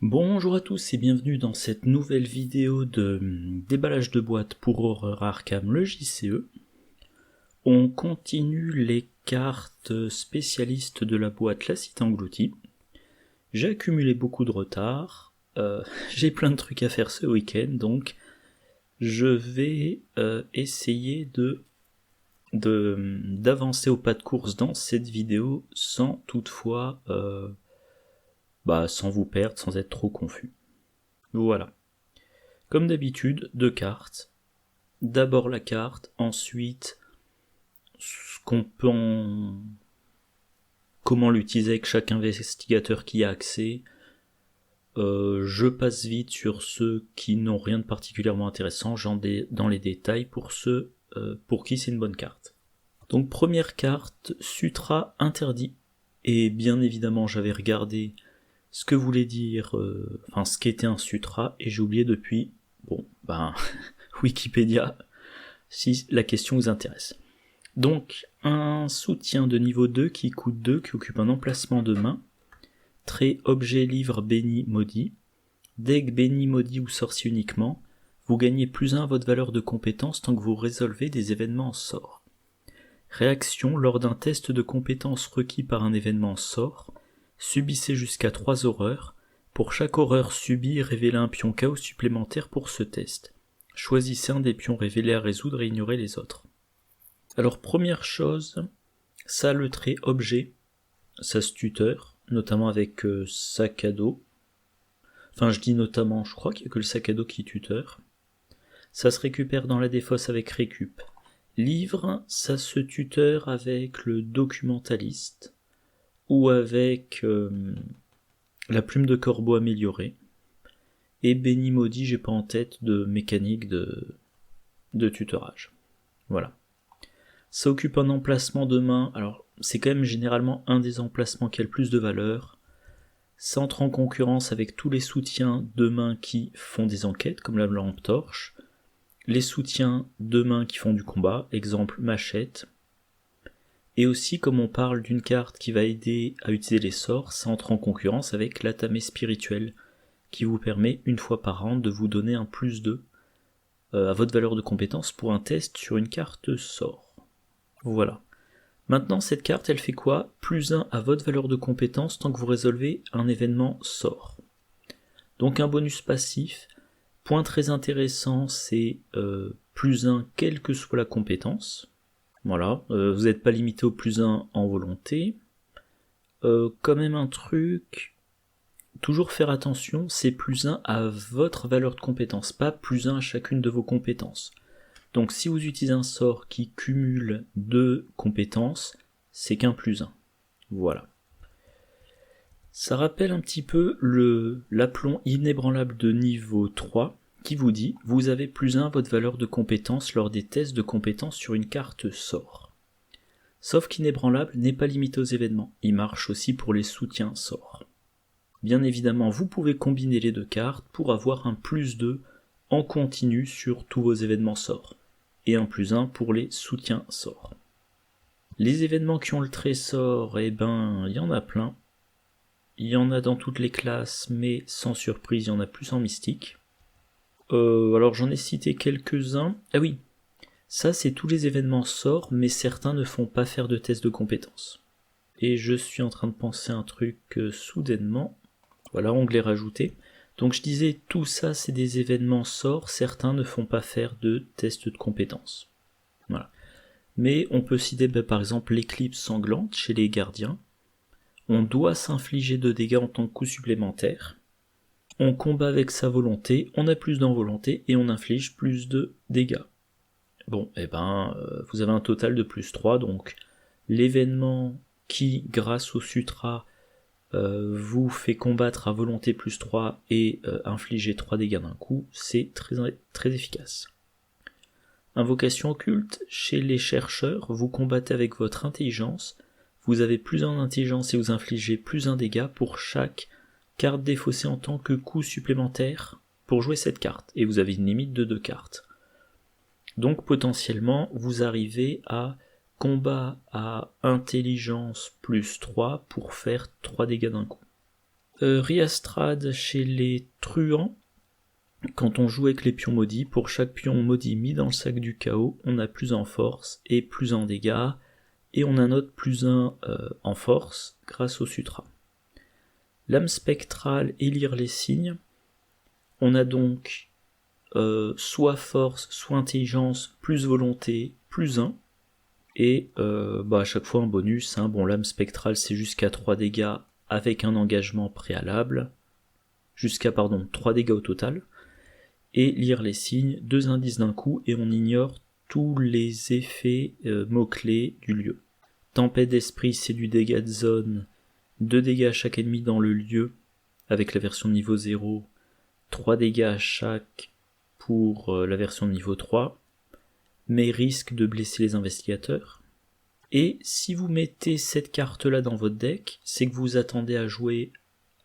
Bonjour à tous et bienvenue dans cette nouvelle vidéo de déballage de boîtes pour Horror Arkham, le JCE. On continue les cartes spécialistes de la boîte La Cité Engloutie. J'ai accumulé beaucoup de retard, j'ai plein de trucs à faire ce week-end, donc je vais essayer d'avancer au pas de course dans cette vidéo sans toutefois sans vous perdre, sans être trop confus. Voilà. Comme d'habitude, 2 cartes. D'abord la carte, ensuite ce qu'on peut comment l'utiliser avec chaque investigateur qui a accès. Je passe vite sur ceux qui n'ont rien de particulièrement intéressant, dans les détails pour ceux pour qui c'est une bonne carte. Donc première carte, Sutra interdit. Et bien évidemment j'avais regardé ce que voulait dire, ce qu'était un sutra, et j'ai oublié depuis, Wikipédia, si la question vous intéresse. Donc, un soutien de niveau 2 qui coûte 2, qui occupe un emplacement de main, trait objet livre béni maudit, deck béni maudit ou sorcier uniquement, vous gagnez +1 à votre valeur de compétence tant que vous résolvez des événements en sort. Réaction lors d'un test de compétence requis par un événement sort, subissez jusqu'à 3 horreurs. Pour chaque horreur subie, révélez un pion chaos supplémentaire pour ce test. Choisissez un des pions révélés à résoudre et ignorez les autres. Alors première chose, ça le trait objet, ça se tuteur, notamment avec sac à dos. Enfin je dis notamment, je crois qu'il n'y a que le sac à dos qui tuteur. Ça se récupère dans la défausse avec récup. Livre, ça se tuteur avec le documentaliste ou avec la plume de corbeau améliorée. Et béni maudit, j'ai pas en tête de mécanique de tutorage. Voilà. Ça occupe un emplacement de main, alors c'est quand même généralement un des emplacements qui a le plus de valeur. Ça entre en concurrence avec tous les soutiens de main qui font des enquêtes, comme la lampe torche, les soutiens de main qui font du combat, exemple machette. Et aussi, comme on parle d'une carte qui va aider à utiliser les sorts, ça entre en concurrence avec l'atamé spirituel, qui vous permet une fois par an de vous donner un +2 à votre valeur de compétence pour un test sur une carte sort. Voilà. Maintenant, cette carte, elle fait quoi ? +1 à votre valeur de compétence tant que vous résolvez un événement sort. Donc un bonus passif. Point très intéressant, c'est +1 quelle que soit la compétence. Voilà, vous n'êtes pas limité au +1 en volonté. Quand même un truc, toujours faire attention, c'est +1 à votre valeur de compétence, pas +1 à chacune de vos compétences. Donc si vous utilisez un sort qui cumule 2 compétences, c'est qu'un +1. Voilà. Ça rappelle un petit peu l'aplomb inébranlable de niveau 3, qui vous dit « Vous avez +1 à votre valeur de compétence lors des tests de compétences sur une carte sort ». Sauf qu'inébranlable n'est pas limité aux événements, il marche aussi pour les soutiens sorts. Bien évidemment, vous pouvez combiner les deux cartes pour avoir un +2 en continu sur tous vos événements sorts, et un +1 pour les soutiens sorts. Les événements qui ont le trait sort, il y en a plein. Il y en a dans toutes les classes, mais sans surprise, il y en a plus en mystique. Alors j'en ai cité quelques-uns. Ah oui, ça c'est tous les événements sorts, mais certains ne font pas faire de test de compétences. Et je suis en train de penser à un truc soudainement. Voilà, onglet rajouté. Donc je disais, tout ça c'est des événements sorts, certains ne font pas faire de test de compétences. Voilà. Mais on peut citer par exemple l'éclipse sanglante chez les gardiens. On doit s'infliger de dégâts en tant que coup supplémentaire. On combat avec sa volonté, on a plus d'envolonté et on inflige plus de dégâts. Bon, vous avez un total de +3, donc l'événement qui, grâce au sutra, vous fait combattre à volonté +3 et infliger 3 dégâts d'un coup, c'est très, très efficace. Invocation occulte, chez les chercheurs, vous combattez avec votre intelligence, vous avez +1 d'intelligence et vous infligez +1 dégâts pour chaque carte défaussée en tant que coup supplémentaire pour jouer cette carte, et vous avez une limite de 2 cartes. Donc potentiellement, vous arrivez à combat à intelligence +3 pour faire 3 dégâts d'un coup. Riastrad chez les truands. Quand on joue avec les pions maudits, pour chaque pion maudit mis dans le sac du chaos, on a plus en force et plus en dégâts, et on a notre plus 1 en force grâce au sutra. Lame spectrale et lire les signes, on a donc soit force, soit intelligence, plus volonté, plus 1, et à chaque fois un bonus. Bon, lame spectrale c'est jusqu'à 3 dégâts avec un engagement préalable, 3 dégâts au total, et lire les signes, 2 indices d'un coup, et on ignore tous les effets mots-clés du lieu. Tempête d'esprit, c'est du dégât de zone, 2 dégâts à chaque ennemi dans le lieu, avec la version niveau 0, 3 dégâts à chaque pour la version niveau 3, mais risque de blesser les investigateurs. Et si vous mettez cette carte-là dans votre deck, c'est que vous attendez à jouer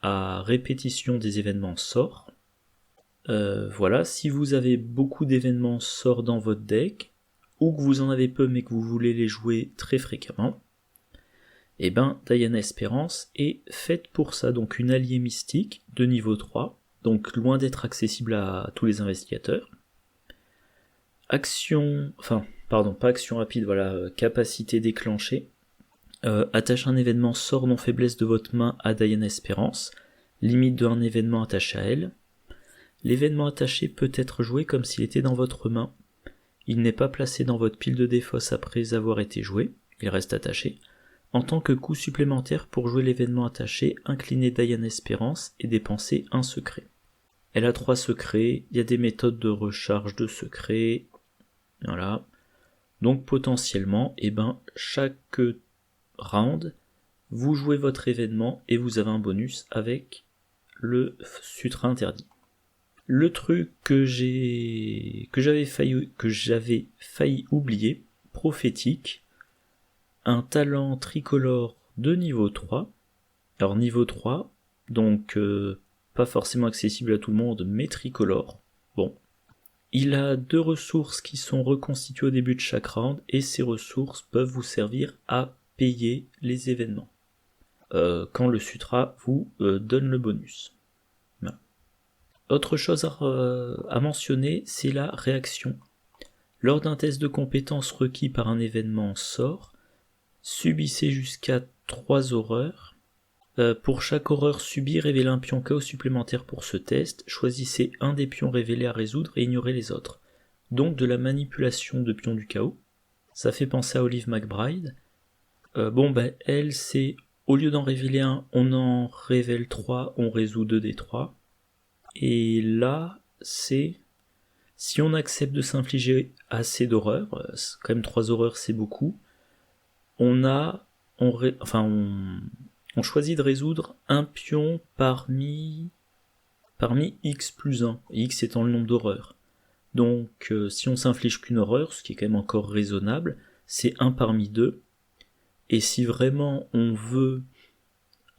à répétition des événements sorts. Voilà, si vous avez beaucoup d'événements sorts dans votre deck, ou que vous en avez peu mais que vous voulez les jouer très fréquemment, et Diana Espérance est faite pour ça, donc une alliée mystique de niveau 3, donc loin d'être accessible à tous les investigateurs. Pas action rapide, voilà, capacité déclenchée. Attache un événement sort non faiblesse de votre main à Diana Espérance, limite d'un événement attaché à elle. L'événement attaché peut être joué comme s'il était dans votre main. Il n'est pas placé dans votre pile de défausse après avoir été joué, il reste attaché. En tant que coût supplémentaire pour jouer l'événement attaché, inclinez Diana Espérance et dépensez un secret. Elle a 3 secrets, il y a des méthodes de recharge de secrets, voilà. Donc potentiellement, chaque round, vous jouez votre événement et vous avez un bonus avec le sutra interdit. Le truc que j'avais failli oublier, prophétique, un talent tricolore de niveau 3. Alors niveau 3, donc pas forcément accessible à tout le monde, mais tricolore. Bon. Il a 2 ressources qui sont reconstituées au début de chaque round, et ces ressources peuvent vous servir à payer les événements. Quand le sutra vous donne le bonus. Voilà. Autre chose à mentionner, c'est la réaction. Lors d'un test de compétence requis par un événement sort, subissez jusqu'à 3 horreurs. Pour chaque horreur subie, révélez un pion chaos supplémentaire pour ce test. Choisissez un des pions révélés à résoudre et ignorez les autres. Donc de la manipulation de pions du chaos. Ça fait penser à Olive McBride. Elle, c'est au lieu d'en révéler un, on en révèle 3, on résout 2 des 3. Et là, c'est si on accepte de s'infliger assez d'horreurs, quand même 3 horreurs c'est beaucoup, on choisit de résoudre un pion parmi X plus 1, X étant le nombre d'horreurs. Donc si on s'inflige qu'une horreur, ce qui est quand même encore raisonnable, c'est 1 parmi 2. Et si vraiment on veut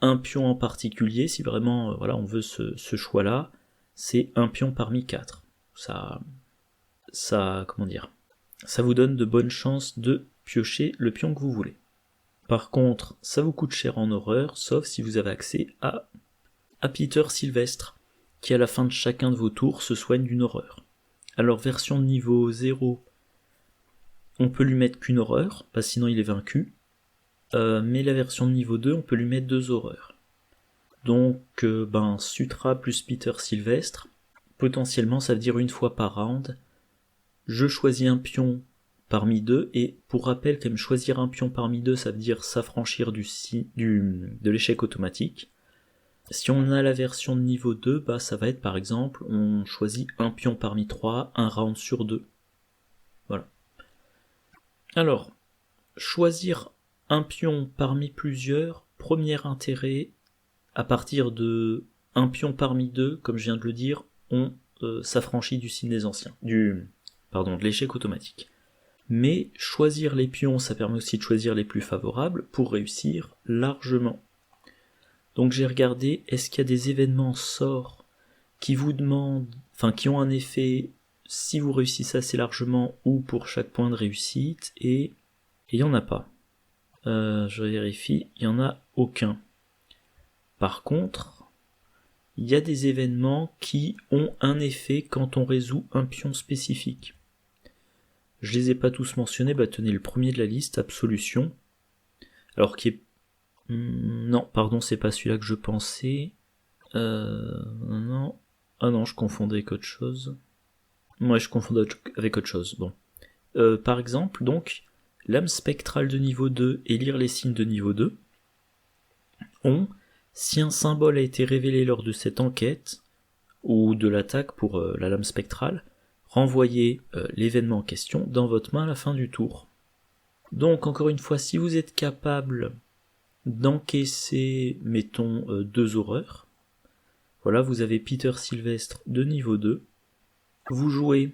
un pion en particulier, si vraiment on veut ce choix-là, c'est 1 pion parmi 4. Ça vous donne de bonnes chances de piocher le pion que vous voulez. Par contre, ça vous coûte cher en horreur, sauf si vous avez accès à Peter Sylvestre, qui à la fin de chacun de vos tours se soigne d'une horreur. Alors version de niveau 0, on peut lui mettre qu'une horreur, parce que sinon il est vaincu, mais la version de niveau 2, on peut lui mettre 2 horreurs. Donc Sutra plus Peter Sylvestre, potentiellement ça veut dire une fois par round, je choisis un pion parmi 2, et pour rappel, quand même, choisir un pion parmi 2, ça veut dire s'affranchir de l'échec automatique. Si on a la version de niveau 2, ça va être par exemple, on choisit un pion parmi 3, un round sur 2. Voilà. Alors, choisir un pion parmi plusieurs, premier intérêt, à partir de un pion parmi 2, comme je viens de le dire, on s'affranchit du signe des anciens, de l'échec automatique. Mais choisir les pions, ça permet aussi de choisir les plus favorables pour réussir largement. Donc j'ai regardé, est-ce qu'il y a des événements sorts qui vous demandent, qui ont un effet si vous réussissez assez largement ou pour chaque point de réussite, et il n'y en a pas. Je vérifie, il n'y en a aucun. Par contre, il y a des événements qui ont un effet quand on résout un pion spécifique. Je les ai pas tous mentionnés, tenez le premier de la liste, Absolution. Alors qui est... non, pardon, c'est pas celui-là que je pensais. Non. Ah non, je confondais avec autre chose. Ouais, je confondais avec autre chose, bon. Par exemple, donc, l'âme spectrale de niveau 2 et lire les signes de niveau 2 ont, si un symbole a été révélé lors de cette enquête, ou de l'attaque pour la lame spectrale, renvoyez l'événement en question dans votre main à la fin du tour. Donc, encore une fois, si vous êtes capable d'encaisser, mettons, 2 horreurs, voilà, vous avez Peter Sylvestre de niveau 2, vous jouez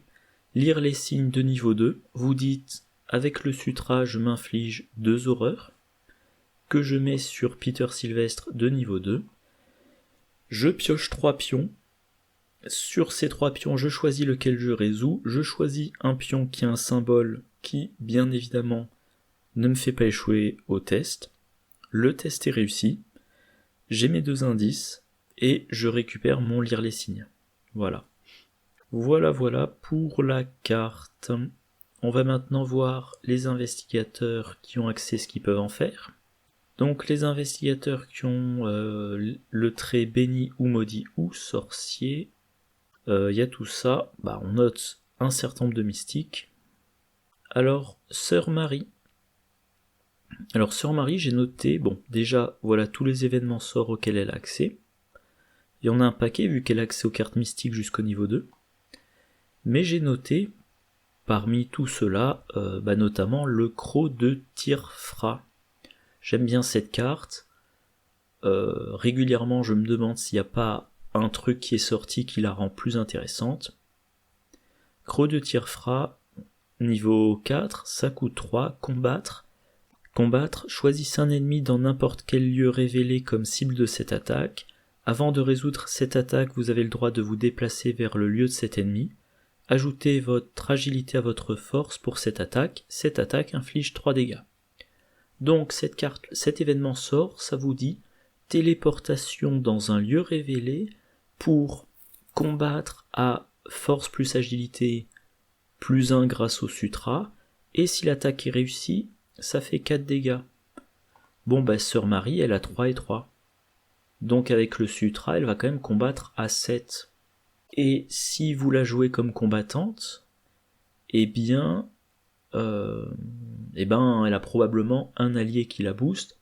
lire les signes de niveau 2, vous dites avec le sutra je m'inflige 2 horreurs, que je mets sur Peter Sylvestre de niveau 2, je pioche 3 pions, sur ces 3 pions je choisis lequel je résous, je choisis un pion qui a un symbole qui, bien évidemment, ne me fait pas échouer au test, le test est réussi, j'ai mes 2 indices, et je récupère mon lire les signes. Voilà. Voilà pour la carte. On va maintenant voir les investigateurs qui ont accès à ce qu'ils peuvent en faire. Donc les investigateurs qui ont le trait béni ou maudit ou sorcier, y a tout ça, on note un certain nombre de mystiques. Alors, Sœur Marie. Alors Sœur Marie, j'ai noté, déjà, voilà tous les événements sorts auxquels elle a accès. Il y en a un paquet vu qu'elle a accès aux cartes mystiques jusqu'au niveau 2. Mais j'ai noté, parmi tout cela, notamment le Croc de Tirfra. J'aime bien cette carte. Régulièrement, je me demande s'il n'y a pas un truc qui est sorti qui la rend plus intéressante. Croc de Tirfra, niveau 4, ça coûte 3, combattre. Combattre, choisissez un ennemi dans n'importe quel lieu révélé comme cible de cette attaque. Avant de résoudre cette attaque, vous avez le droit de vous déplacer vers le lieu de cet ennemi. Ajoutez votre agilité à votre force pour cette attaque inflige 3 dégâts. Donc cet événement sort, ça vous dit téléportation dans un lieu révélé pour combattre à force plus agilité plus 1 grâce au sutra, et si l'attaque est réussie, ça fait 4 dégâts. Sœur Marie, elle a 3 et 3. Donc avec le sutra, elle va quand même combattre à 7. Et si vous la jouez comme combattante, elle a probablement un allié qui la booste,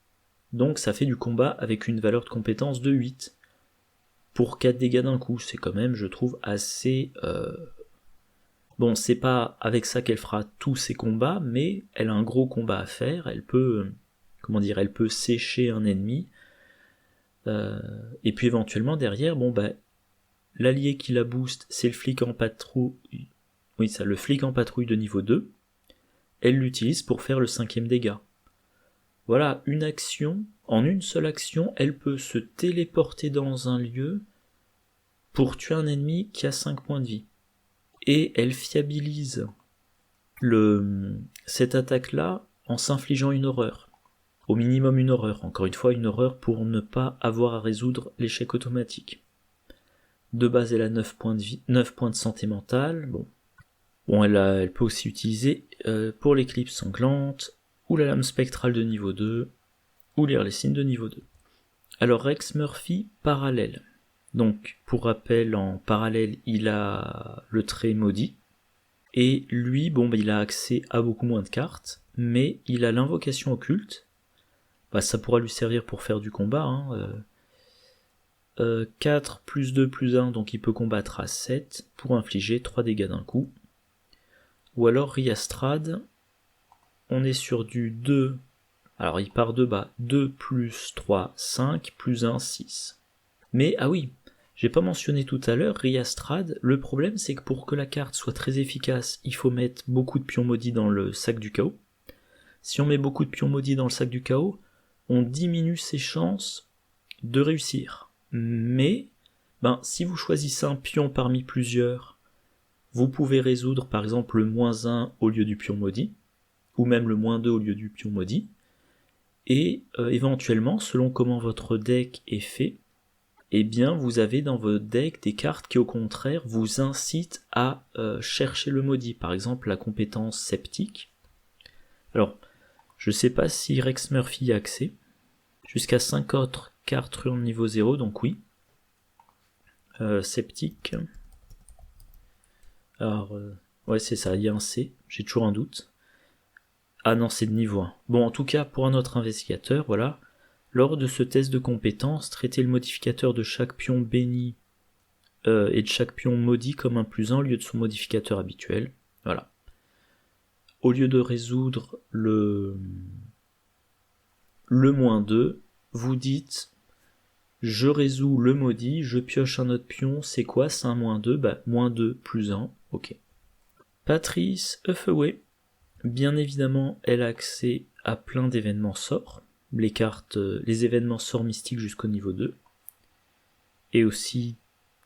donc ça fait du combat avec une valeur de compétence de 8. Pour 4 dégâts d'un coup, c'est quand même, je trouve, assez... c'est pas avec ça qu'elle fera tous ses combats, mais elle a un gros combat à faire, elle peut sécher un ennemi, et puis éventuellement derrière, l'allié qui la booste, c'est le flic en patrouille. Oui, le flic en patrouille de niveau 2. Elle l'utilise pour faire le 5e dégât. Voilà, une action. En une seule action, elle peut se téléporter dans un lieu pour tuer un ennemi qui a 5 points de vie. Et elle fiabilise cette attaque-là en s'infligeant une horreur. Au minimum une horreur. Encore une fois, une horreur pour ne pas avoir à résoudre l'échec automatique. De base, elle a 9 points de vie, 9 points de santé mentale. Elle peut aussi utiliser pour l'éclipse sanglante, ou la lame spectrale de niveau 2, ou lire les signes de niveau 2. Alors Rex Murphy, parallèle. Donc, pour rappel, en parallèle, il a le trait maudit, et lui, il a accès à beaucoup moins de cartes, mais il a l'invocation occulte. Ça pourra lui servir pour faire du combat, 4 plus 2 plus 1, donc il peut combattre à 7 pour infliger 3 dégâts d'un coup. Ou alors Riastrad, on est sur du 2, alors il part de bas, 2 plus 3, 5, plus 1, 6. Mais, j'ai pas mentionné tout à l'heure, Riastrad, le problème c'est que pour que la carte soit très efficace, il faut mettre beaucoup de pions maudits dans le sac du chaos. Si on met beaucoup de pions maudits dans le sac du chaos, on diminue ses chances de réussir. Mais, si vous choisissez un pion parmi plusieurs, vous pouvez résoudre par exemple le -1 au lieu du pion maudit, ou même le -2 au lieu du pion maudit, et éventuellement, selon comment votre deck est fait, eh bien vous avez dans votre deck des cartes qui au contraire vous incitent à chercher le maudit. Par exemple la compétence sceptique. Alors, je sais pas si Rex Murphy y a accès. Jusqu'à 5 autres cartes runes niveau 0, donc oui. Sceptique. Alors, ouais c'est ça, il y a un C, j'ai toujours un doute. Ah non, c'est de niveau 1. Bon, en tout cas, pour un autre investigateur, voilà. Lors de ce test de compétence, traitez le modificateur de chaque pion béni et de chaque pion maudit comme un +1 au lieu de son modificateur habituel. Voilà. Au lieu de résoudre le -2, vous dites je résous le maudit, je pioche un autre pion, c'est quoi? C'est un -2, bah -2 + 1, ok. Patrice Huffaway, bien évidemment, elle a accès à plein d'événements sorts, les événements sorts mystiques jusqu'au niveau 2, et aussi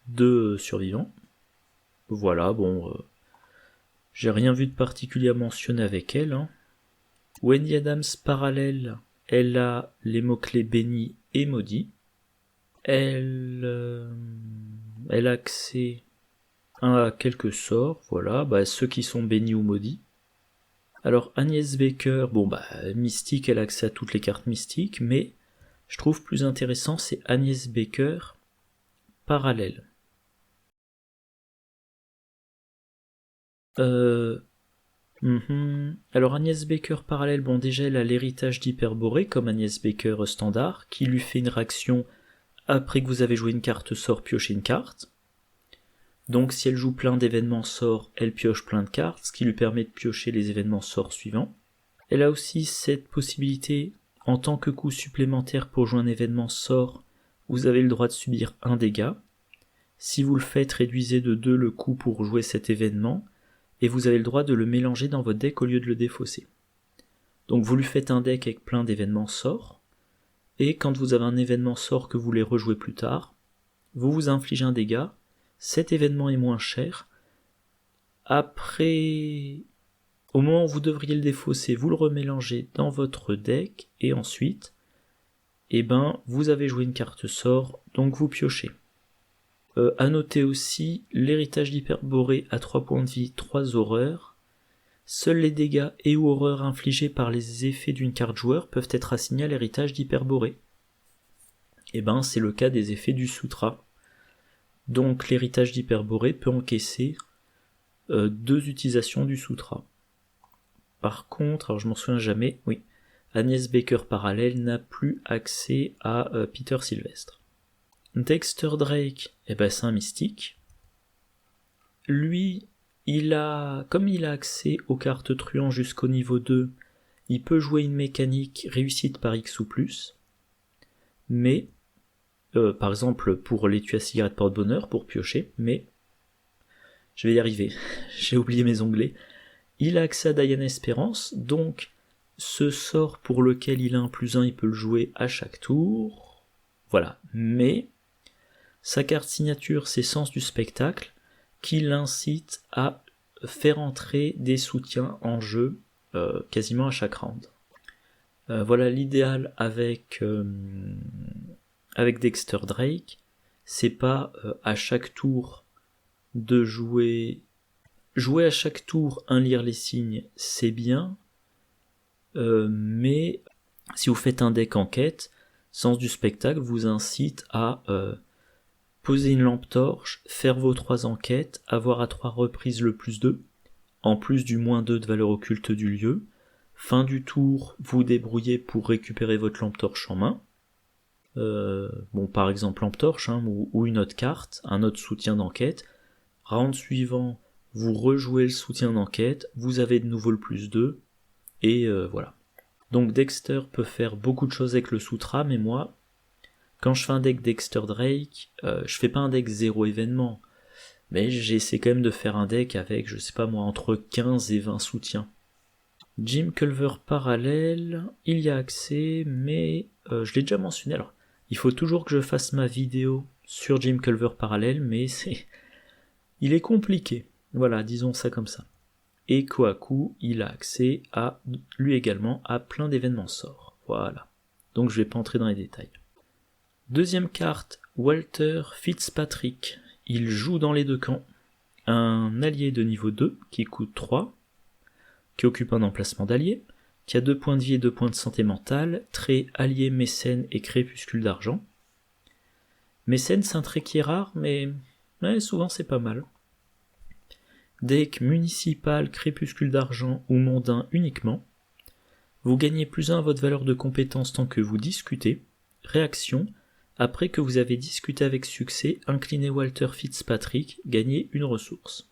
2 survivants. Voilà, bon, j'ai rien vu de particulier à mentionner avec elle. Hein. Wendy Adams, parallèle, elle a les mots-clés béni et maudit. Elle a accès à quelques sorts, voilà, bah, ceux qui sont bénis ou maudits. Alors Agnès Baker, bon bah mystique, elle a accès à toutes les cartes mystiques, mais je trouve plus intéressant c'est Agnès Baker parallèle. Alors Agnès Baker parallèle, bon déjà elle a l'héritage d'Hyperborée comme Agnès Baker standard, qui lui fait une réaction après que vous avez joué une carte sort, piochez une carte. Donc si elle joue plein d'événements sorts, elle pioche plein de cartes, ce qui lui permet de piocher les événements sorts suivants. Elle a aussi cette possibilité, en tant que coût supplémentaire pour jouer un événement sort, vous avez le droit de subir un dégât. Si vous le faites, réduisez de 2 le coût pour jouer cet événement, et vous avez le droit de le mélanger dans votre deck au lieu de le défausser. Donc vous lui faites un deck avec plein d'événements sorts, et quand vous avez un événement sort que vous voulez rejouer plus tard, vous vous infligez un dégât, cet événement est moins cher, après, au moment où vous devriez le défausser, vous le remélangez dans votre deck, et ensuite, vous avez joué une carte sort, donc vous piochez. À noter aussi, l'héritage d'Hyperborée à 3 points de vie, 3 horreurs. Seuls les dégâts et ou horreurs infligés par les effets d'une carte joueur peuvent être assignés à l'héritage d'Hyperborée. C'est le cas des effets du Sutra. Donc l'héritage d'Hyperborée peut encaisser 2 utilisations du Sutra. Par contre, alors je m'en souviens jamais, oui, Agnès Baker parallèle n'a plus accès à Peter Sylvestre. Dexter Drake, c'est un mystique. Lui, comme il a accès aux cartes truands jusqu'au niveau 2, il peut jouer une mécanique réussite par X ou plus, mais, par exemple pour l'étui à cigarette porte-bonheur, pour piocher, mais, je vais y arriver, j'ai oublié mes onglets, il a accès à Diane Espérance, donc ce sort pour lequel il a un +1, il peut le jouer à chaque tour, voilà, mais sa carte signature c'est Sens du spectacle, qui l'incite à faire entrer des soutiens en jeu quasiment à chaque round. Voilà l'idéal avec Dexter Drake, c'est pas à chaque tour de jouer à chaque tour un lire les signes, c'est bien, mais si vous faites un deck enquête, Sens du spectacle vous incite à poser une lampe torche, faire vos 3 enquêtes, avoir à 3 reprises le +2, en plus du -2 de valeur occulte du lieu. Fin du tour, vous débrouillez pour récupérer votre lampe torche en main. Par exemple lampe torche, ou une autre carte, un autre soutien d'enquête. Round suivant, vous rejouez le soutien d'enquête, vous avez de nouveau le +2, et voilà. Donc Dexter peut faire beaucoup de choses avec le Sutra, mais moi, quand je fais un deck Dexter Drake, je fais pas un deck 0 événement, mais j'essaie quand même de faire un deck avec, je sais pas moi, entre 15 et 20 soutiens. Jim Culver parallèle, il y a accès, mais je l'ai déjà mentionné, alors il faut toujours que je fasse ma vidéo sur Jim Culver parallèle, mais il est compliqué, voilà, disons ça comme ça. Et Kohaku, il a accès lui également, à plein d'événements sorts, voilà. Donc je vais pas entrer dans les détails. Deuxième carte, Walter Fitzpatrick, il joue dans les deux camps. Un allié de niveau 2 qui coûte 3, qui occupe un emplacement d'allié, qui a 2 points de vie et 2 points de santé mentale, trait allié mécène et crépuscule d'argent. Mécène, c'est un trait qui est rare, mais souvent c'est pas mal. Deck municipal, crépuscule d'argent ou mondain uniquement. Vous gagnez +1 à votre valeur de compétence tant que vous discutez. Réaction, après que vous avez discuté avec succès, inclinez Walter Fitzpatrick, gagnez une ressource.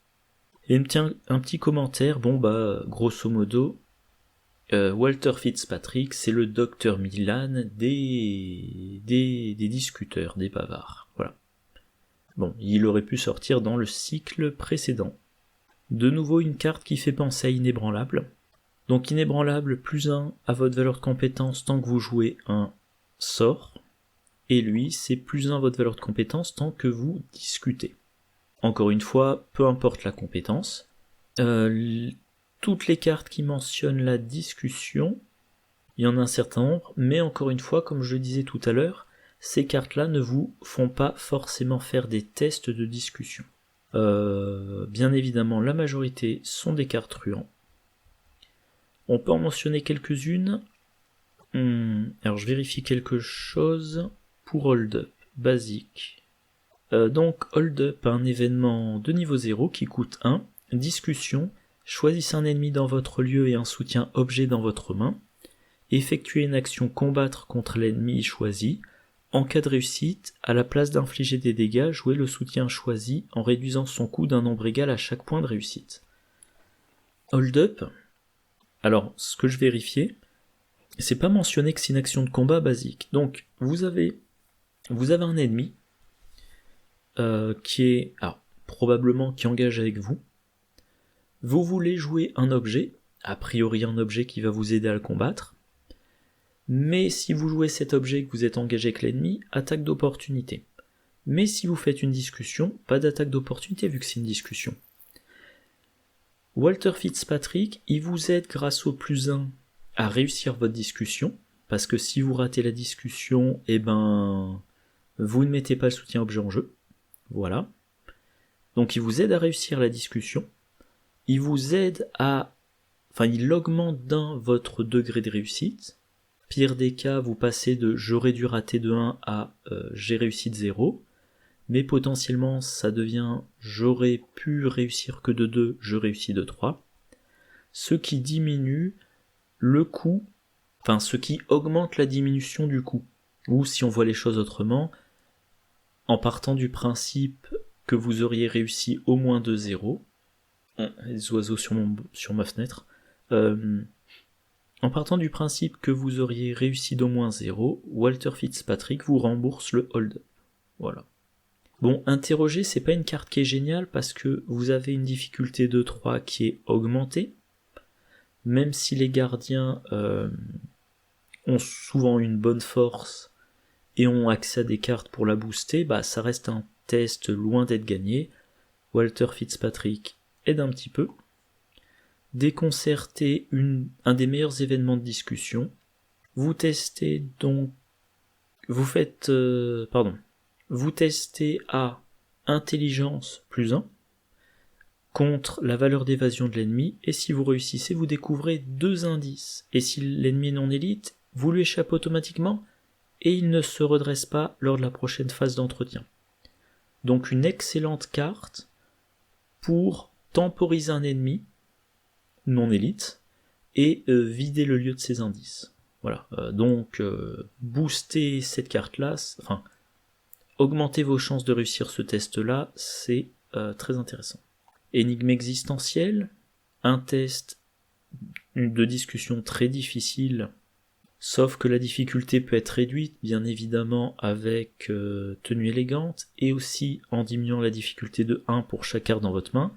Et un petit commentaire, grosso modo, Walter Fitzpatrick, c'est le Dr Milan des discuteurs, des bavards. Voilà. Bon, il aurait pu sortir dans le cycle précédent. De nouveau une carte qui fait penser à Inébranlable. Donc Inébranlable, +1 à votre valeur de compétence tant que vous jouez un sort. Et lui, c'est +1 à votre valeur de compétence tant que vous discutez. Encore une fois, peu importe la compétence. Toutes les cartes qui mentionnent la discussion, il y en a un certain nombre, mais encore une fois, comme je le disais tout à l'heure, ces cartes-là ne vous font pas forcément faire des tests de discussion. Bien évidemment, la majorité sont des cartes truands. On peut en mentionner quelques-unes. Alors je vérifie quelque chose pour Hold Up, basique. Donc Hold Up a un événement de niveau 0 qui coûte 1, discussion, choisissez un ennemi dans votre lieu et un soutien objet dans votre main, effectuez une action combattre contre l'ennemi choisi, en cas de réussite, à la place d'infliger des dégâts, jouez le soutien choisi en réduisant son coût d'un nombre égal à chaque point de réussite. Hold Up, alors ce que je vérifiais, c'est pas mentionné que c'est une action de combat basique. Donc vous avez un ennemi qui est probablement qui engage avec vous. Vous voulez jouer un objet, a priori un objet qui va vous aider à le combattre. Mais si vous jouez cet objet et que vous êtes engagé avec l'ennemi, attaque d'opportunité. Mais si vous faites une discussion, pas d'attaque d'opportunité vu que c'est une discussion. Walter Fitzpatrick, il vous aide grâce au +1 à réussir votre discussion, parce que si vous ratez la discussion, vous ne mettez pas le soutien objet en jeu. Voilà. Donc il vous aide à réussir la discussion. Il vous aide il augmente d'un votre degré de réussite. Pire des cas, vous passez de j'aurais dû rater de 1 à j'ai réussi de 0. Mais potentiellement, ça devient j'aurais pu réussir que de 2, je réussis de 3. Ce qui diminue le coût, ce qui augmente la diminution du coût. Ou si on voit les choses autrement, en partant du principe que vous auriez réussi au moins de 0, les oiseaux sur ma fenêtre, en partant du principe que vous auriez réussi d'au moins 0, Walter Fitzpatrick vous rembourse le hold-up. Voilà. Bon, interroger, c'est pas une carte qui est géniale parce que vous avez une difficulté de 3 qui est augmentée. Même si les gardiens ont souvent une bonne force et ont accès à des cartes pour la booster, ça reste un test loin d'être gagné. Walter Fitzpatrick aide un petit peu. Déconcerter un des meilleurs événements de discussion. Vous testez donc... Vous testez à intelligence +1 contre la valeur d'évasion de l'ennemi, et si vous réussissez, vous découvrez 2 indices. Et si l'ennemi est non élite, vous lui échappez automatiquement, et il ne se redresse pas lors de la prochaine phase d'entretien. Donc une excellente carte pour temporiser un ennemi non élite et vider le lieu de ses indices. Voilà. Donc booster cette carte-là, augmenter vos chances de réussir ce test-là, c'est très intéressant. Énigme existentielle, un test de discussion très difficile, sauf que la difficulté peut être réduite, bien évidemment, avec tenue élégante, et aussi en diminuant la difficulté de 1 pour chaque carte dans votre main.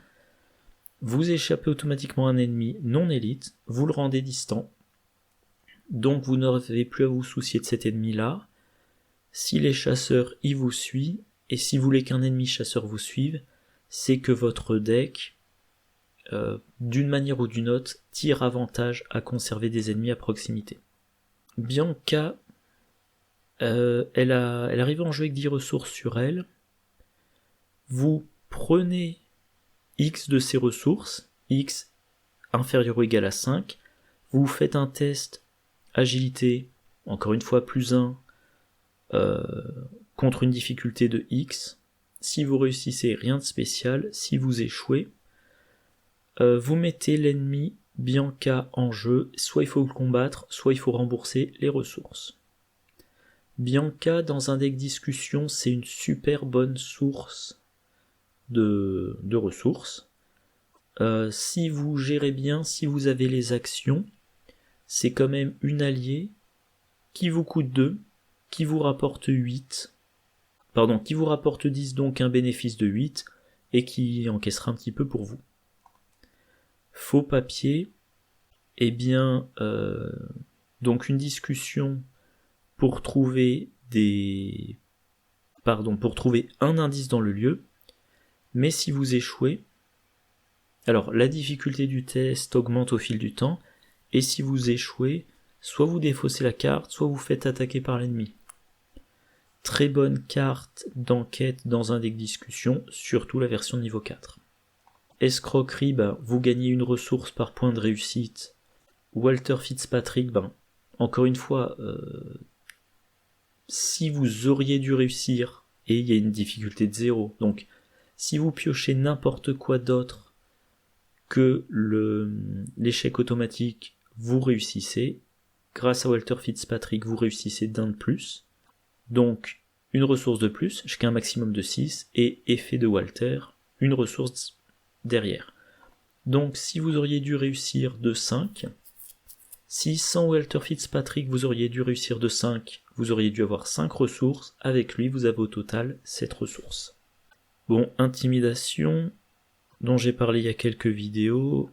Vous échappez automatiquement à un ennemi non élite, vous le rendez distant, donc vous n'avez plus à vous soucier de cet ennemi-là. Si les chasseurs y vous suivent, et si vous voulez qu'un ennemi chasseur vous suive, c'est que votre deck, d'une manière ou d'une autre, tire avantage à conserver des ennemis à proximité. Bianca, Elle arrive en jeu avec 10 ressources sur elle. Vous prenez X de ces ressources, X inférieur ou égal à 5, vous faites un test agilité, encore une fois plus 1, contre une difficulté de X. Si vous réussissez, rien de spécial. Si vous échouez, vous mettez l'ennemi Bianca en jeu, soit il faut le combattre, soit il faut rembourser les ressources. Bianca dans un deck discussion, c'est une super bonne source de ressources. Si vous gérez bien, si vous avez les actions, c'est quand même une alliée qui vous coûte 2, qui vous rapporte 8, qui vous rapporte 10, donc un bénéfice de 8, et qui encaissera un petit peu pour vous. Faux papier, eh bien, donc une discussion pour trouver pour trouver un indice dans le lieu, mais si vous échouez, alors la difficulté du test augmente au fil du temps, et si vous échouez, soit vous défaussez la carte, soit vous faites attaquer par l'ennemi. Très bonne carte d'enquête dans un deck discussion, surtout la version niveau 4. Escroquerie, vous gagnez une ressource par point de réussite. Walter Fitzpatrick, encore une fois, si vous auriez dû réussir, et il y a une difficulté de 0, donc si vous piochez n'importe quoi d'autre que l'échec automatique, vous réussissez. Grâce à Walter Fitzpatrick, vous réussissez d'un de plus. Donc, une ressource de plus, jusqu'à un maximum de 6, et effet de Walter, une ressource derrière. Donc, si vous auriez dû réussir de 5, si sans Walter Fitzpatrick, vous auriez dû réussir de 5, vous auriez dû avoir 5 ressources, avec lui, vous avez au total 7 ressources. Bon, intimidation, dont j'ai parlé il y a quelques vidéos.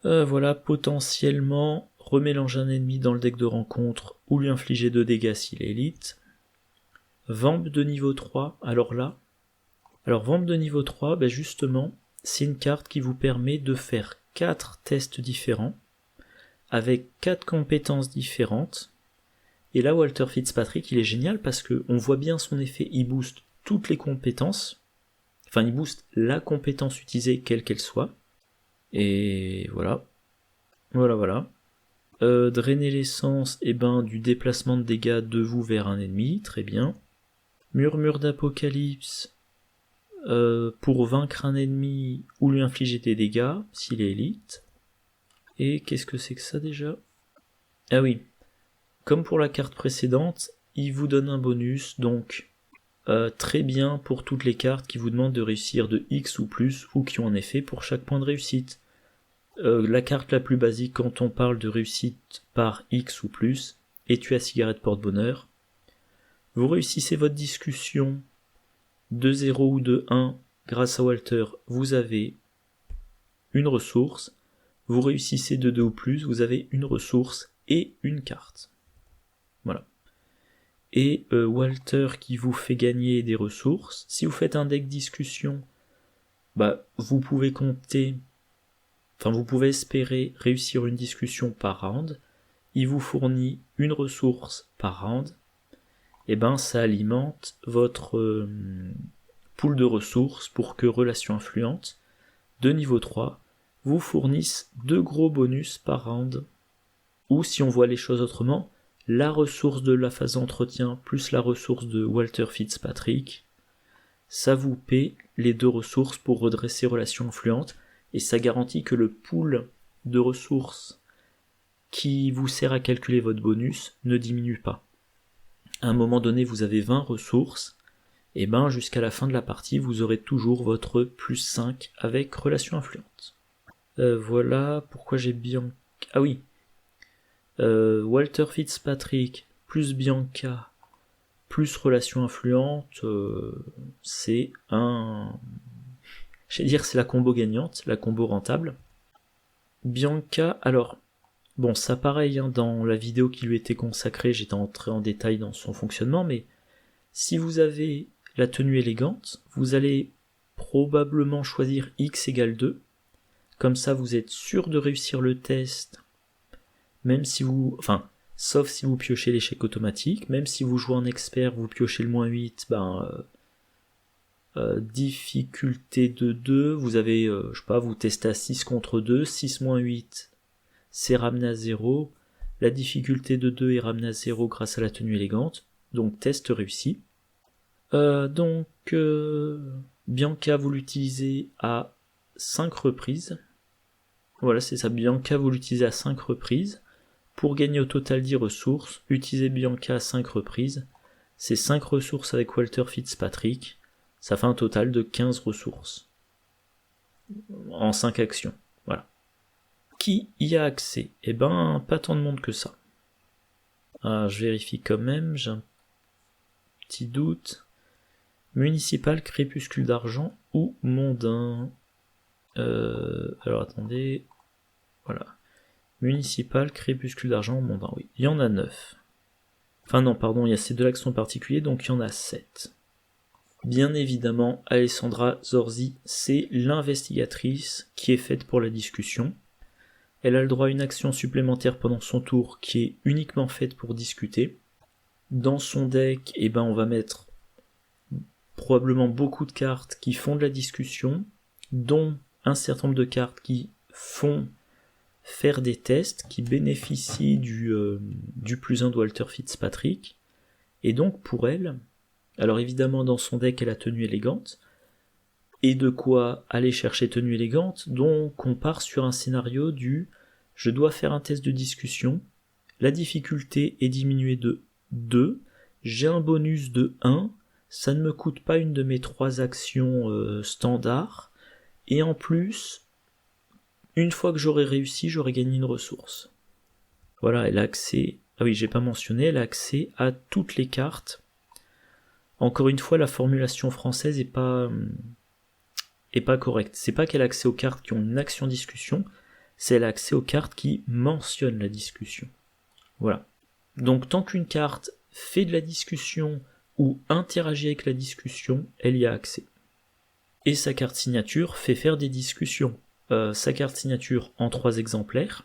Voilà, potentiellement, remélanger un ennemi dans le deck de rencontre ou lui infliger 2 dégâts s'il est élite. Vamp de niveau 3, alors Vamp de niveau 3, justement, c'est une carte qui vous permet de faire 4 tests différents, avec 4 compétences différentes. Et là, Walter Fitzpatrick, il est génial parce qu'on voit bien son effet, il booste toutes les compétences, enfin il booste la compétence utilisée quelle qu'elle soit, et voilà. Drainer l'essence, du déplacement de dégâts de vous vers un ennemi, très bien. Murmure d'Apocalypse, pour vaincre un ennemi ou lui infliger des dégâts, s'il est élite. Et qu'est-ce que c'est que ça déjà ? Ah oui, comme pour la carte précédente, il vous donne un bonus, donc très bien pour toutes les cartes qui vous demandent de réussir de X ou plus, ou qui ont un effet pour chaque point de réussite. La carte la plus basique quand on parle de réussite par X ou plus, est tu à cigarette porte-bonheur. Vous réussissez votre discussion de 0 ou de 1, grâce à Walter, vous avez une ressource. Vous réussissez de 2 ou plus, vous avez une ressource et une carte. Voilà. Et Walter qui vous fait gagner des ressources. Si vous faites un deck discussion, vous pouvez vous pouvez espérer réussir une discussion par round. Il vous fournit une ressource par round. Et ça alimente votre pool de ressources pour que Relation Influente de niveau 3 vous fournisse 2 gros bonus par round. Ou si on voit les choses autrement, la ressource de la phase d'entretien plus la ressource de Walter Fitzpatrick, ça vous paie les 2 ressources pour redresser Relation Influente, et ça garantit que le pool de ressources qui vous sert à calculer votre bonus ne diminue pas. À un moment donné, vous avez 20 ressources, et jusqu'à la fin de la partie, vous aurez toujours votre plus 5 avec Relation Influente. Voilà pourquoi j'ai Bianca. Ah oui, Walter Fitzpatrick plus Bianca plus Relation Influente, c'est c'est la combo gagnante, la combo rentable. Bianca, alors, ça pareil, dans la vidéo qui lui était consacrée, j'étais entré en détail dans son fonctionnement, mais si vous avez la tenue élégante, vous allez probablement choisir X égale 2, comme ça vous êtes sûr de réussir le test, même si sauf si vous piochez l'échec automatique. Même si vous jouez en expert, vous piochez le -8, difficulté de 2, vous avez, je sais pas, vous testez à 6 contre 2, 6-8, c'est ramené à 0, la difficulté de 2 est ramenée à 0 grâce à la tenue élégante, donc test réussi. Bianca, vous l'utilisez à 5 reprises. Voilà, c'est ça, Bianca, vous l'utilisez à 5 reprises. Pour gagner au total 10 ressources, utilisez Bianca à 5 reprises. C'est 5 ressources avec Walter Fitzpatrick. Ça fait un total de 15 ressources. En 5 actions. Voilà. Qui y a accès? Eh ben, pas tant de monde que ça. Je vérifie quand même, j'ai un petit doute. Municipal, Crépuscule d'Argent ou Mondain. Alors attendez. Voilà. Municipal, Crépuscule d'Argent ou Mondain, oui. Il y en a 9. Enfin non, pardon, il y a ces 2 actions particuliers, donc il y en a 7. Bien évidemment, Alessandra Zorzi, c'est l'investigatrice qui est faite pour la discussion. Elle a le droit à une action supplémentaire pendant son tour qui est uniquement faite pour discuter. Dans son deck, on va mettre probablement beaucoup de cartes qui font de la discussion, dont un certain nombre de cartes qui font faire des tests, qui bénéficient du +1 de Walter Fitzpatrick. Et donc pour elle, alors évidemment dans son deck elle a tenue élégante, et de quoi aller chercher tenue élégante, donc on part sur un scénario du « je dois faire un test de discussion, la difficulté est diminuée de 2, j'ai un bonus de 1, ça ne me coûte pas une de mes 3 actions standards, et en plus, une fois que j'aurai réussi, j'aurai gagné une ressource. » Voilà, elle a accès, ah oui, j'ai pas mentionné, elle a accès à toutes les cartes. Encore une fois, la formulation française est pas correcte. C'est pas qu'elle a accès aux cartes qui ont une action discussion, c'est qu'elle a accès aux cartes qui mentionnent la discussion. Voilà. Donc tant qu'une carte fait de la discussion ou interagit avec la discussion, elle y a accès. Et sa carte signature fait faire des discussions. Sa carte signature en 3 exemplaires,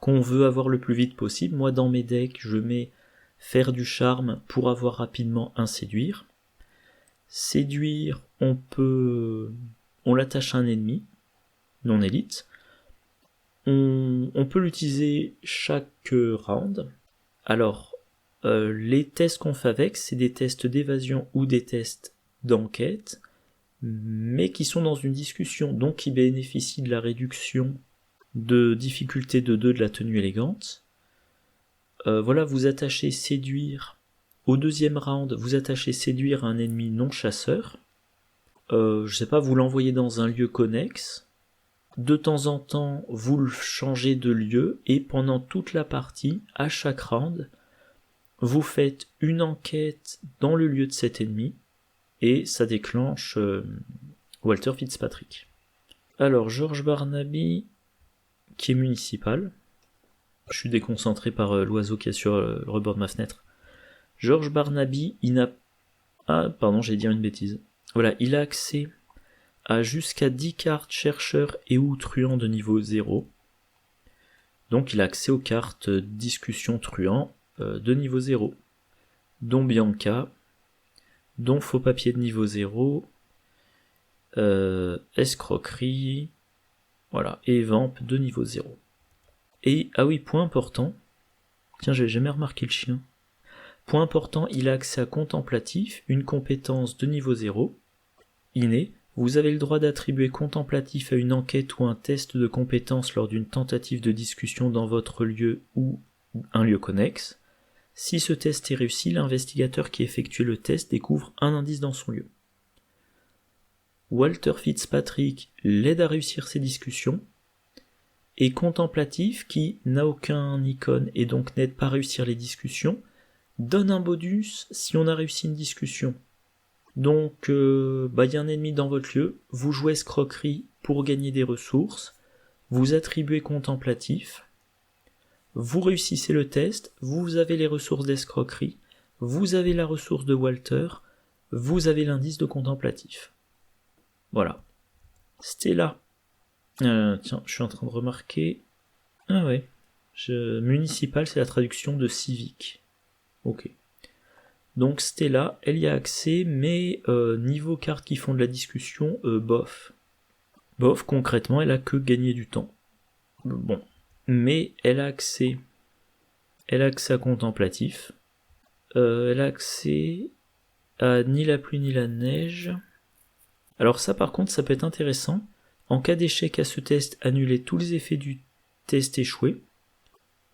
qu'on veut avoir le plus vite possible. Moi dans mes decks, je mets faire du charme pour avoir rapidement un séduire. Séduire, on l'attache à un ennemi, non élite. On peut l'utiliser chaque round. Alors, les tests qu'on fait avec, c'est des tests d'évasion ou des tests d'enquête, mais qui sont dans une discussion, donc qui bénéficient de la réduction de difficulté de 2 de la tenue élégante. Voilà, vous attachez séduire. Au 2e round, vous attachez séduire à un ennemi non chasseur. Je sais pas, vous l'envoyez dans un lieu connexe. De temps en temps, vous le changez de lieu, et pendant toute la partie, à chaque round, vous faites une enquête dans le lieu de cet ennemi, et ça déclenche Walter Fitzpatrick. Alors, George Barnaby, qui est municipal. Je suis déconcentré par l'oiseau qui est sur le rebord de ma fenêtre. George Barnaby, il n'a... Ah, pardon, j'ai dit une bêtise. Voilà, il a accès à jusqu'à 10 cartes chercheurs et ou truands de niveau 0. Donc il a accès aux cartes discussion truand de niveau 0. Dont Bianca, dont faux papier de niveau 0, escroquerie, voilà, et vamp de niveau 0. Et, ah oui, point important, tiens, j'ai jamais remarqué le chien. Point important, il a accès à contemplatif, une compétence de niveau 0, inné. Vous avez le droit d'attribuer contemplatif à une enquête ou un test de compétence lors d'une tentative de discussion dans votre lieu ou un lieu connexe. Si ce test est réussi, l'investigateur qui effectue le test découvre un indice dans son lieu. Walter Fitzpatrick l'aide à réussir ses discussions, et contemplatif, qui n'a aucun icône et donc n'aide pas à réussir les discussions, donne un bonus si on a réussi une discussion. Donc, y a un ennemi dans votre lieu, vous jouez escroquerie pour gagner des ressources, vous attribuez contemplatif, vous réussissez le test, vous avez les ressources d'escroquerie, vous avez la ressource de Walter, vous avez l'indice de contemplatif. Voilà. C'était là. Tiens, je suis en train de remarquer... Ah ouais. Municipal, c'est la traduction de civique. Ok. Donc Stella, elle y a accès, mais niveau cartes qui font de la discussion, bof. Bof, concrètement, elle a que gagné du temps. Bon. Mais elle a accès à contemplatif. Elle a accès à ni la pluie ni la neige. Alors ça par contre, ça peut être intéressant. En cas d'échec à ce test, annuler tous les effets du test échoué.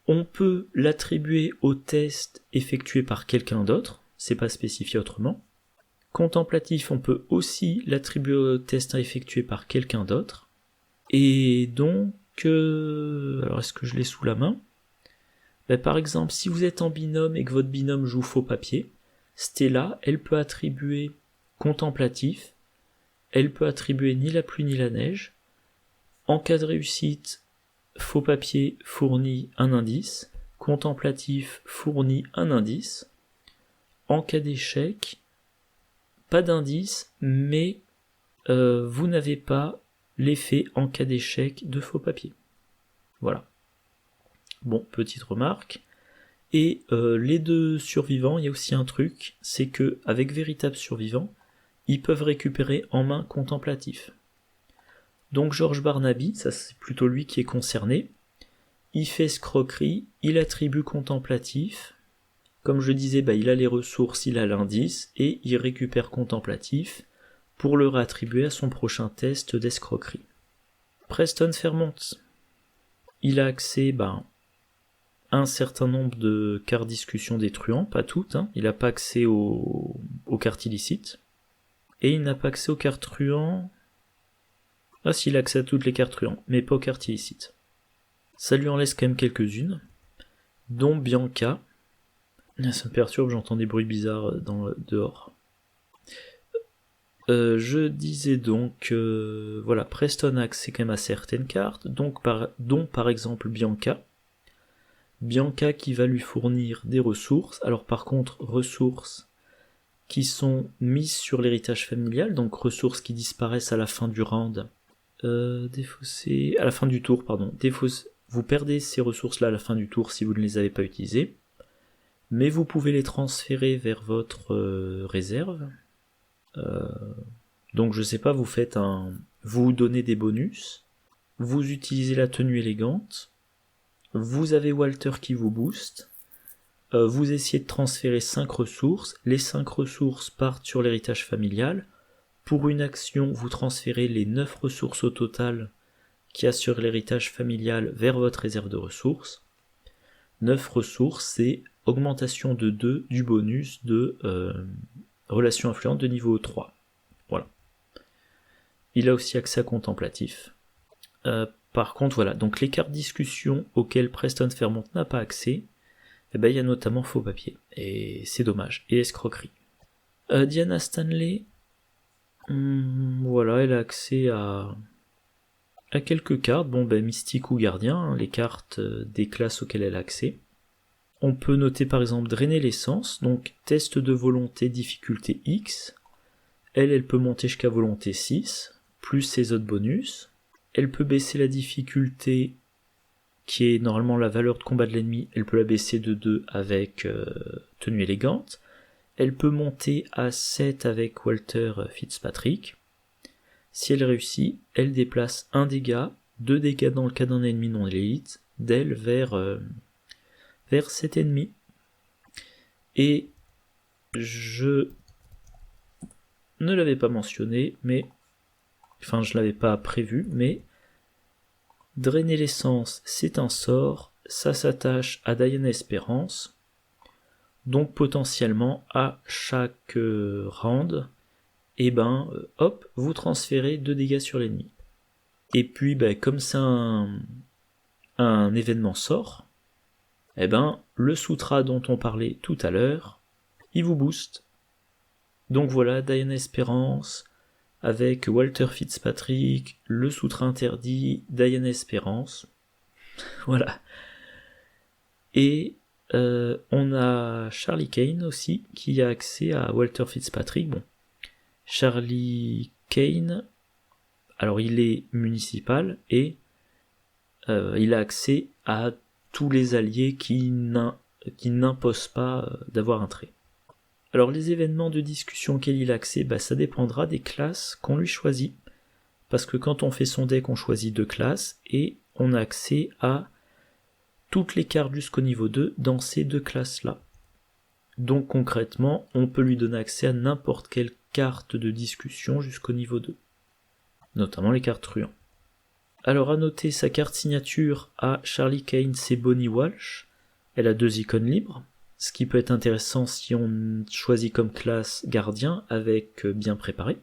On peut l'attribuer au test effectué par quelqu'un d'autre, c'est pas spécifié autrement. Contemplatif, on peut aussi l'attribuer au test effectué par quelqu'un d'autre. Et donc, alors est-ce que je l'ai sous la main ? Par exemple, si vous êtes en binôme et que votre binôme joue faux papier, Stella, elle peut attribuer contemplatif, elle peut attribuer ni la pluie ni la neige. En cas de réussite, faux papier fournit un indice, contemplatif fournit un indice. En cas d'échec, pas d'indice, mais vous n'avez pas l'effet en cas d'échec de faux papier. Voilà. Bon, petite remarque. Et les deux survivants, il y a aussi un truc, c'est que avec véritable survivant, ils peuvent récupérer en main contemplatif. Donc George Barnaby, ça c'est plutôt lui qui est concerné, il fait escroquerie, il attribue contemplatif, comme je disais, il a les ressources, il a l'indice, et il récupère contemplatif pour le réattribuer à son prochain test d'escroquerie. Preston Fairmont, il a accès à un certain nombre de cartes discussion des truands, pas toutes, il n'a pas accès aux cartes illicites, et il n'a pas accès aux cartes truands. Ah si, il a accès à toutes les cartes truands, mais pas aux cartes illicites. Ça lui en laisse quand même quelques-unes, dont Bianca. Ça me perturbe, j'entends des bruits bizarres dehors. Je disais donc, voilà, Preston a accès quand même à certaines cartes, dont par exemple Bianca. Bianca qui va lui fournir des ressources, alors par contre, ressources qui sont mises sur l'héritage familial, donc ressources qui disparaissent à la fin du round. Défaussé, à la fin du tour, pardon. Vous perdez ces ressources-là à la fin du tour si vous ne les avez pas utilisées, mais vous pouvez les transférer vers votre réserve. Donc je sais pas, vous donnez des bonus, vous utilisez la tenue élégante, vous avez Walter qui vous booste, vous essayez de transférer 5 ressources, les 5 ressources partent sur l'héritage familial. Pour une action, vous transférez les 9 ressources au total qui assurent l'héritage familial vers votre réserve de ressources. 9 ressources, c'est augmentation de 2 du bonus de relation influente de niveau 3. Voilà. Il a aussi accès à contemplatif. Par contre, voilà, donc les cartes discussion auxquelles Preston Fairmont n'a pas accès, il y a notamment faux papier, et c'est dommage, et escroquerie. Diana Stanley, voilà, elle a accès à quelques cartes, mystique ou gardien, les cartes des classes auxquelles elle a accès. On peut noter par exemple drainer l'essence, donc test de volonté difficulté X. Elle peut monter jusqu'à volonté 6, plus ses autres bonus. Elle peut baisser la difficulté, qui est normalement la valeur de combat de l'ennemi, elle peut la baisser de 2 avec tenue élégante. Elle peut monter à 7 avec Walter Fitzpatrick. Si elle réussit, elle déplace 1 dégât, 2 dégâts dans le cas d'un ennemi non élite, d'elle vers cet ennemi. Et je ne l'avais pas mentionné, je l'avais pas prévu, mais drainer l'essence, c'est un sort, ça s'attache à Diana Espérance, donc potentiellement à chaque round, vous transférez 2 dégâts sur l'ennemi. Et puis, comme c'est un événement sort, le Sutra dont on parlait tout à l'heure, il vous booste. Donc voilà, Diana Espérance, avec Walter Fitzpatrick, le Sutra interdit, Diana Espérance. Voilà. Et on a Charlie Kane aussi, qui a accès à Walter Fitzpatrick. Bon, Charlie Kane, alors il est municipal et il a accès à tous les alliés qui n'imposent pas d'avoir un trait. Alors les événements de discussion auxquels il a accès, ça dépendra des classes qu'on lui choisit. Parce que quand on fait son deck, on choisit 2 classes et on a accès à toutes les cartes jusqu'au niveau 2 dans ces 2 classes-là. Donc concrètement, on peut lui donner accès à n'importe quelle carte de discussion jusqu'au niveau 2. Notamment les cartes truands. Alors à noter, sa carte signature à Charlie Kane, c'est Bonnie Walsh. Elle a 2 icônes libres, ce qui peut être intéressant si on choisit comme classe gardien avec bien préparé.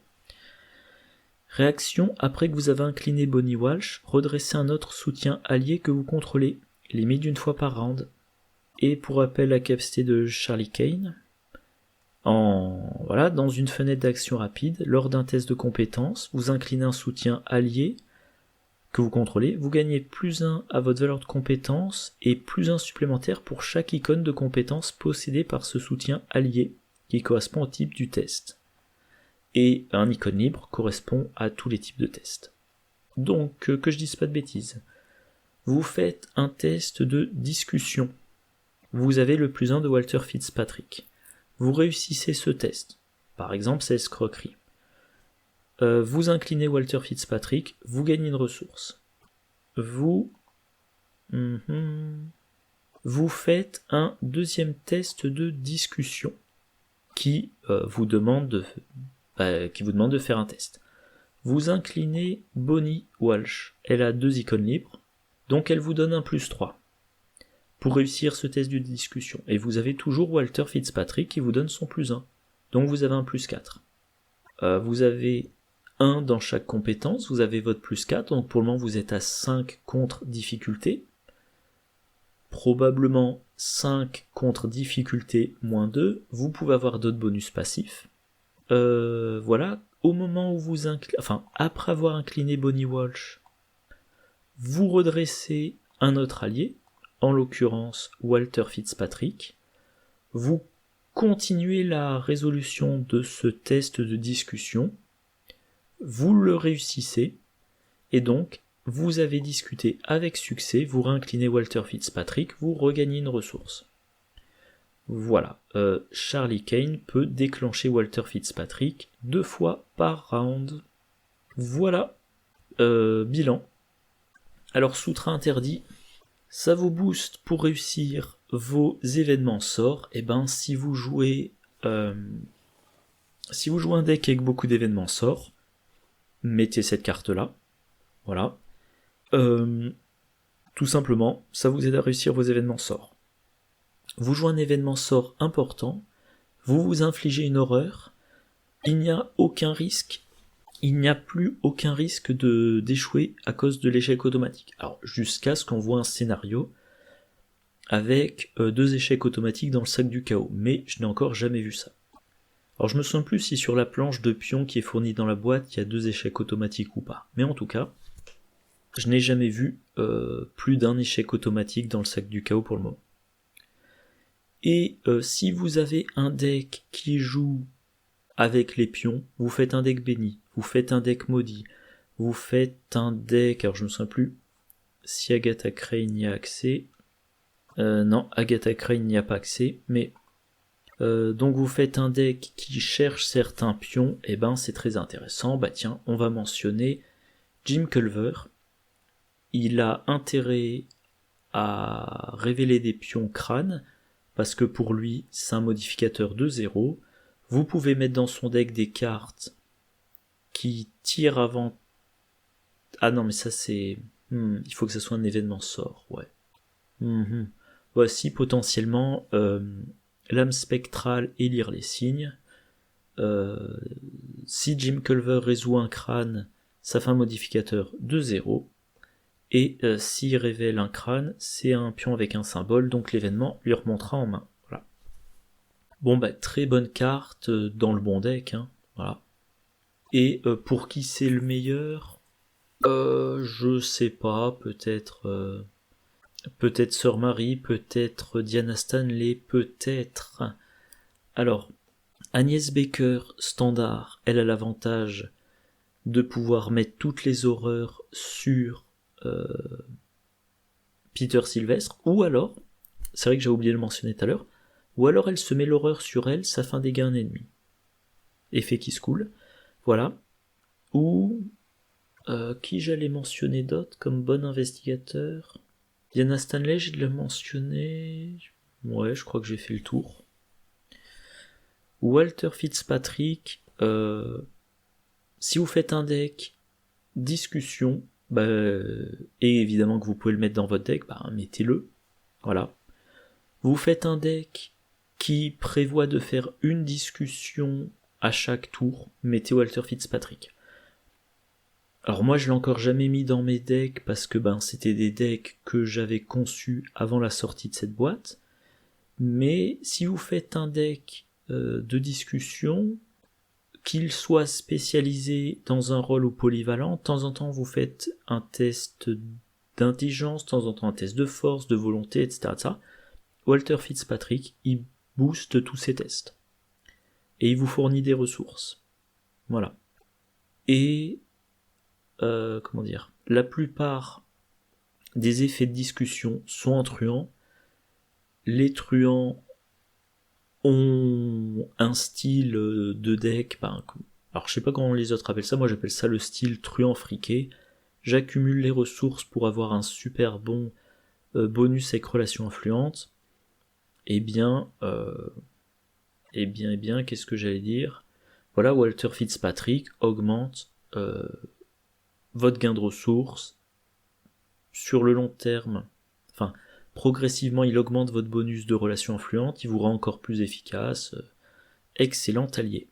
Réaction, après que vous avez incliné Bonnie Walsh, redressez un autre soutien allié que vous contrôlez, limite d'une fois par round. Et pour rappel la capacité de Charlie Kane, dans une fenêtre d'action rapide, lors d'un test de compétence, vous inclinez un soutien allié que vous contrôlez, vous gagnez +1 à votre valeur de compétence et +1 supplémentaire pour chaque icône de compétence possédée par ce soutien allié qui correspond au type du test. Et un icône libre correspond à tous les types de tests. Donc, que je dise pas de bêtises. Vous faites un test de discussion. Vous avez le +1 de Walter Fitzpatrick. Vous réussissez ce test. Par exemple, c'est escroquerie. Vous inclinez Walter Fitzpatrick, vous gagnez une ressource. Vous faites un deuxième test de discussion qui vous demande de faire un test. Vous inclinez Bonnie Walsh. Elle a 2 icônes libres, donc elle vous donne un +3 pour réussir ce test de discussion. Et vous avez toujours Walter Fitzpatrick qui vous donne son +1. Donc vous avez un +4. Vous avez 1 dans chaque compétence, vous avez votre +4, donc pour le moment vous êtes à 5 contre difficulté. Probablement 5 contre difficulté -2, vous pouvez avoir d'autres bonus passifs. Voilà, au moment où vous après avoir incliné Bonnie Walsh, vous redressez un autre allié, en l'occurrence Walter Fitzpatrick, vous continuez la résolution de ce test de discussion, vous le réussissez, et donc vous avez discuté avec succès, vous réinclinez Walter Fitzpatrick, vous regagnez une ressource. Voilà, Charlie Kane peut déclencher Walter Fitzpatrick 2 fois par round. Voilà, bilan. Alors soutien interdit, ça vous booste pour réussir vos événements sorts. Et si vous jouez un deck avec beaucoup d'événements sorts, mettez cette carte là. Voilà. Tout simplement, ça vous aide à réussir vos événements sorts. Vous jouez un événement sort important, vous vous infligez une horreur, il n'y a aucun risque, il n'y a plus aucun risque d'échouer à cause de l'échec automatique. Alors jusqu'à ce qu'on voit un scénario avec 2 échecs automatiques dans le sac du chaos, mais je n'ai encore jamais vu ça. Alors je me souviens plus si sur la planche de pion qui est fournie dans la boîte, il y a 2 échecs automatiques ou pas. Mais en tout cas, je n'ai jamais vu plus d'un échec automatique dans le sac du chaos pour le moment. Et si vous avez un deck qui joue avec les pions, vous faites un deck béni, vous faites un deck maudit, vous faites un deck, alors je me souviens plus si Agatha Crane y a accès, non, Agatha Crane n'y a pas accès, mais donc vous faites un deck qui cherche certains pions, et c'est très intéressant. Tiens, on va mentionner Jim Culver. Il a intérêt à révéler des pions crânes, parce que pour lui, c'est un modificateur de 0. Vous pouvez mettre dans son deck des cartes qui tirent avant... Ah non, mais ça c'est... il faut que ça soit un événement sort, ouais. Voici potentiellement l'âme spectrale et lire les signes. Si Jim Culver résout un crâne, ça fait un modificateur de 0. Et s'il révèle un crâne, c'est un pion avec un symbole, donc l'événement lui remontera en main. Voilà. Bon très bonne carte dans le bon deck, hein. Voilà. Et pour qui c'est le meilleur, je sais pas, peut-être Sœur Marie, peut-être Diana Stanley, peut-être. Alors, Agnès Baker, standard, elle a l'avantage de pouvoir mettre toutes les horreurs sur Peter Sylvestre, ou alors, c'est vrai que j'ai oublié de le mentionner tout à l'heure, ou alors elle se met l'horreur sur elle, ça fait dégâts un ennemi. Effet qui se coule, voilà. Ou qui j'allais mentionner d'autre comme bon investigateur? Diana Stanley, j'ai de le mentionner. Ouais, je crois que j'ai fait le tour. Walter Fitzpatrick, si vous faites un deck discussion, et évidemment que vous pouvez le mettre dans votre deck, mettez-le. Voilà. Vous faites un deck qui prévoit de faire une discussion à chaque tour, mettez Walter Fitzpatrick. Alors moi je l'ai encore jamais mis dans mes decks parce que c'était des decks que j'avais conçus avant la sortie de cette boîte. Mais si vous faites un deck de discussion, qu'il soit spécialisé dans un rôle ou polyvalent, de temps en temps vous faites un test d'intelligence, de temps en temps un test de force, de volonté, etc. Walter Fitzpatrick, il booste tous ces tests. Et il vous fournit des ressources. Voilà. Et la plupart des effets de discussion sont en truand. Les truands ont un style de deck, alors je sais pas comment les autres appellent ça, moi j'appelle ça le style truand friqué. J'accumule les ressources pour avoir un super bon bonus avec relation influente. Qu'est-ce que j'allais dire? Voilà, Walter Fitzpatrick augmente votre gain de ressources sur le long terme. Progressivement, il augmente votre bonus de relation influente, il vous rend encore plus efficace. Excellent allié.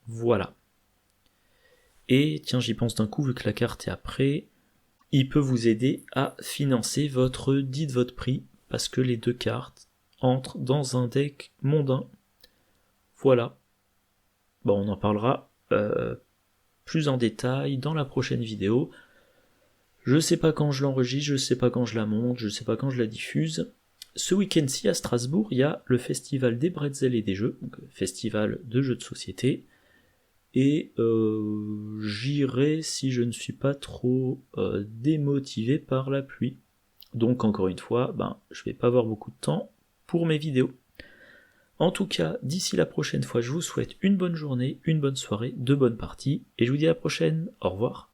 Voilà. Et tiens, j'y pense d'un coup, vu que la carte est après, il peut vous aider à financer votre prix, parce que les deux cartes entrent dans un deck mondain. Voilà. On en parlera plus en détail dans la prochaine vidéo. Je sais pas quand je l'enregistre, je sais pas quand je la monte, je sais pas quand je la diffuse. Ce week-end-ci à Strasbourg, il y a le festival des bretzels et des jeux, donc festival de jeux de société. Et j'irai si je ne suis pas trop démotivé par la pluie. Donc encore une fois, je vais pas avoir beaucoup de temps pour mes vidéos. En tout cas, d'ici la prochaine fois, je vous souhaite une bonne journée, une bonne soirée, de bonnes parties, et je vous dis à la prochaine. Au revoir.